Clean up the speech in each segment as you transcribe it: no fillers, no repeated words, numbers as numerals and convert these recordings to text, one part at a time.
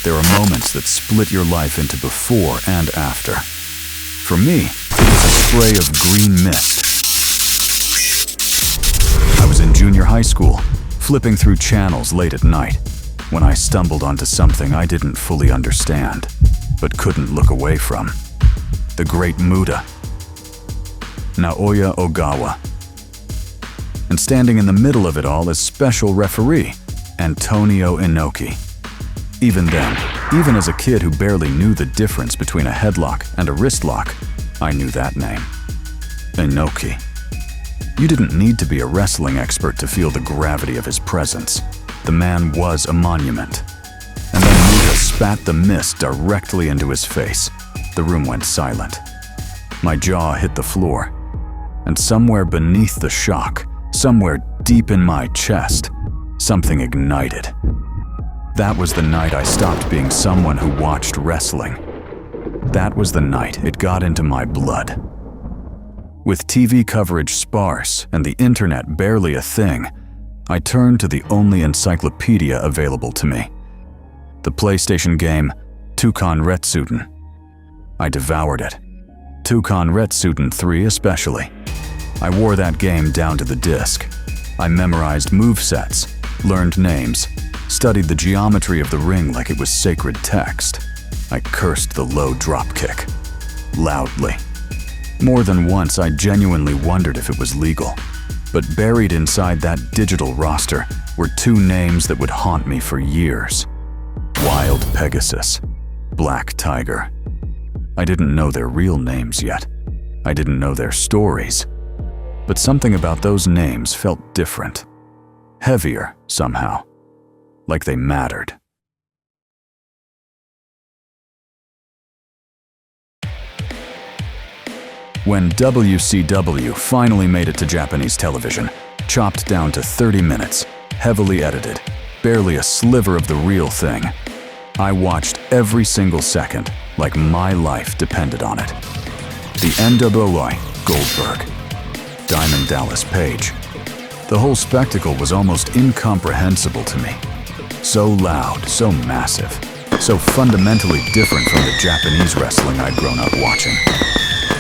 There are moments that split your life into before and after. For me, it was a spray of green mist. I was in junior high school, flipping through channels late at night, when I stumbled onto something I didn't fully understand, but couldn't look away from. The Great Muta, Naoya Ogawa. And standing in the middle of it all as special referee, Antonio Inoki. Even then, even as a kid who barely knew the difference between a headlock and a wrist lock, I knew that name. Inoki. You didn't need to be a wrestling expert to feel the gravity of his presence. The man was a monument. And then Muta spat the mist directly into his face. The room went silent. My jaw hit the floor. And somewhere beneath the shock, somewhere deep in my chest, something ignited. That was the night I stopped being someone who watched wrestling. That was the night it got into my blood. With TV coverage sparse and the internet barely a thing, I turned to the only encyclopedia available to me. The PlayStation game, Toukon Retsuden. I devoured it. Toukon Retsuden 3 especially. I wore that game down to the disc. I memorized movesets, learned names, studied the geometry of the ring like it was sacred text. I cursed the low dropkick. Loudly. More than once, I genuinely wondered if it was legal. But buried inside that digital roster were two names that would haunt me for years. Wild Pegasus, Black Tiger. I didn't know their real names yet. I didn't know their stories. But something about those names felt different. Heavier, somehow. Like they mattered. When WCW finally made it to Japanese television, chopped down to 30 minutes, heavily edited, barely a sliver of the real thing, I watched every single second like my life depended on it. The NWA, Goldberg. Diamond Dallas Page. The whole spectacle was almost incomprehensible to me. So loud, so massive, so fundamentally different from the Japanese wrestling I'd grown up watching.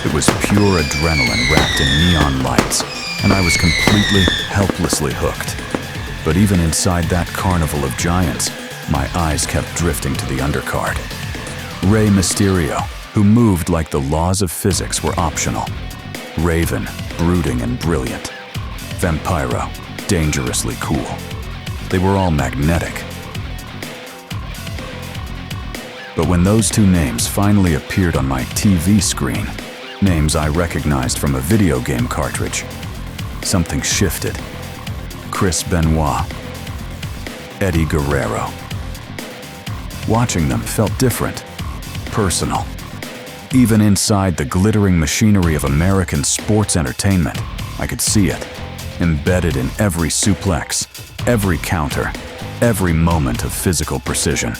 It was pure adrenaline wrapped in neon lights, and I was completely, helplessly hooked. But even inside that carnival of giants, my eyes kept drifting to the undercard. Rey Mysterio, who moved like the laws of physics were optional. Raven, brooding and brilliant. Vampiro, dangerously cool. They were all magnetic. But when those two names finally appeared on my TV screen, names I recognized from a video game cartridge, something shifted. Chris Benoit. Eddie Guerrero. Watching them felt different, personal. Even inside the glittering machinery of American sports entertainment, I could see it, embedded in every suplex, every counter, every moment of physical precision.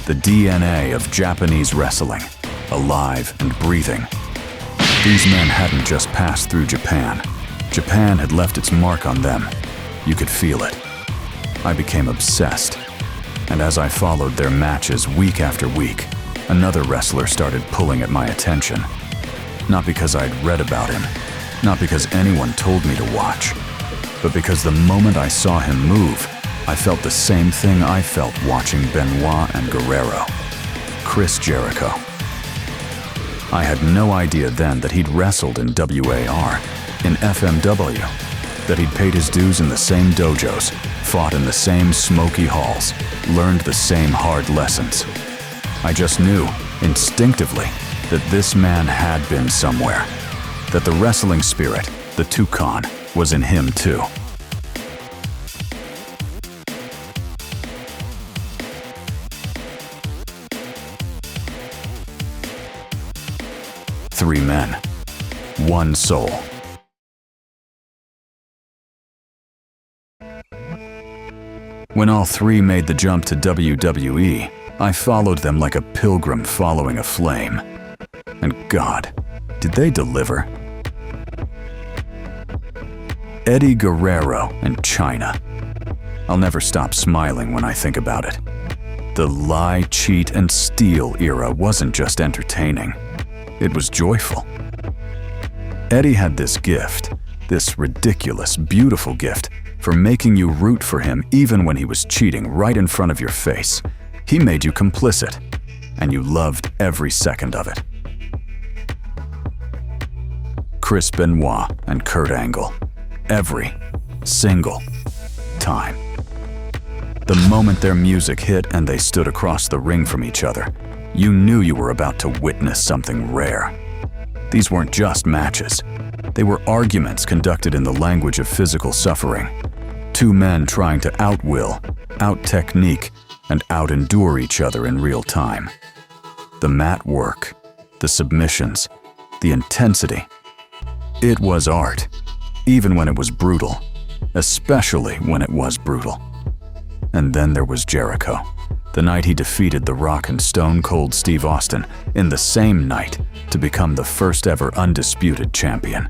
The DNA of Japanese wrestling, alive and breathing. These men hadn't just passed through Japan. Japan had left its mark on them. You could feel it. I became obsessed. And as I followed their matches week after week, another wrestler started pulling at my attention. Not because I'd read about him, not because anyone told me to watch, but because the moment I saw him move, I felt the same thing I felt watching Benoit and Guerrero. Chris Jericho. I had no idea then that he'd wrestled in WAR, in FMW, that he'd paid his dues in the same dojos, fought in the same smoky halls, learned the same hard lessons. I just knew, instinctively, that this man had been somewhere, that the wrestling spirit, the Toukon, was in him too. Three men, one soul. When all three made the jump to WWE, I followed them like a pilgrim following a flame. And God, did they deliver? Eddie Guerrero and China. I'll never stop smiling when I think about it. The lie, cheat, and steal era wasn't just entertaining. It was joyful. Eddie had this gift, this ridiculous, beautiful gift, for making you root for him even when he was cheating right in front of your face. He made you complicit, and you loved every second of it. Chris Benoit and Kurt Angle. Every single time. The moment their music hit and they stood across the ring from each other, you knew you were about to witness something rare. These weren't just matches. They were arguments conducted in the language of physical suffering. Two men trying to outwill, out-technique, and out-endure each other in real time. The mat work, the submissions, the intensity. It was art, even when it was brutal, especially when it was brutal. And then there was Jericho, the night he defeated The Rock and Stone Cold Steve Austin in the same night to become the first ever undisputed champion.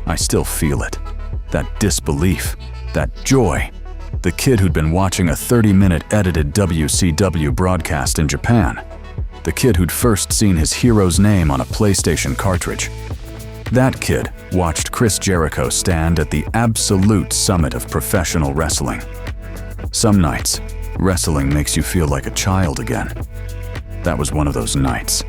I still feel it, that disbelief, that joy. The kid who'd been watching a 30-minute edited WCW broadcast in Japan. The kid who'd first seen his hero's name on a PlayStation cartridge. That kid watched Chris Jericho stand at the absolute summit of professional wrestling. Some nights, wrestling makes you feel like a child again. That was one of those nights.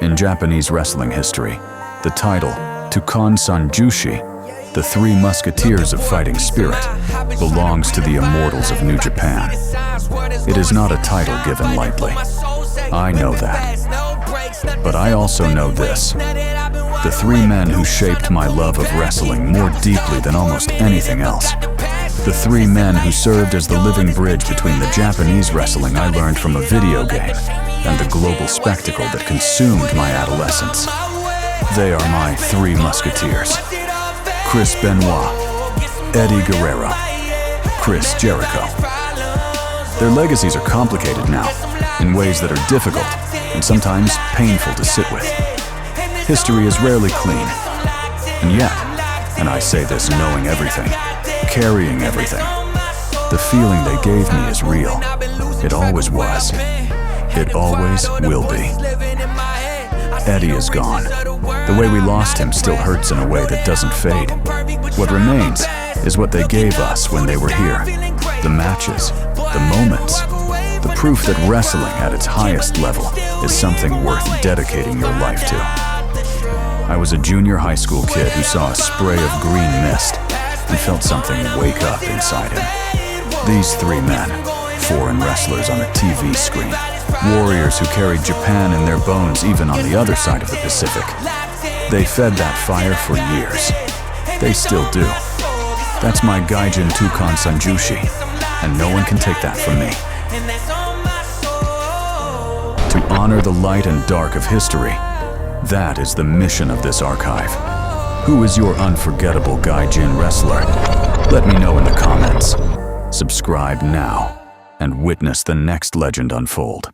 In Japanese wrestling history, the title, Toukon Sanjushi, the Three Musketeers of Fighting Spirit, belongs to the immortals of New Japan. It is not a title given lightly. I know that. But I also know this. The three men who shaped my love of wrestling more deeply than almost anything else. The three men who served as the living bridge between the Japanese wrestling I learned from a video game and the global spectacle that consumed my adolescence. They are my three musketeers. Chris Benoit, Eddie Guerrero, Chris Jericho. Their legacies are complicated now, in ways that are difficult and sometimes painful to sit with. History is rarely clean. And yet, and I say this knowing everything, carrying everything, the feeling they gave me is real. It always was. It always will be. Eddie is gone. The way we lost him still hurts in a way that doesn't fade. What remains is what they gave us when they were here. The matches, the moments, the proof that wrestling at its highest level is something worth dedicating your life to. I was a junior high school kid who saw a spray of green mist and felt something wake up inside him. These three men, foreign wrestlers on a TV screen, warriors who carried Japan in their bones even on the other side of the Pacific. They fed that fire for years. They still do. That's my Gaijin Toukon Sanjushi, and no one can take that from me. To honor the light and dark of history, that is the mission of this archive. Who is your unforgettable Gaijin wrestler? Let me know in the comments. Subscribe now and witness the next legend unfold.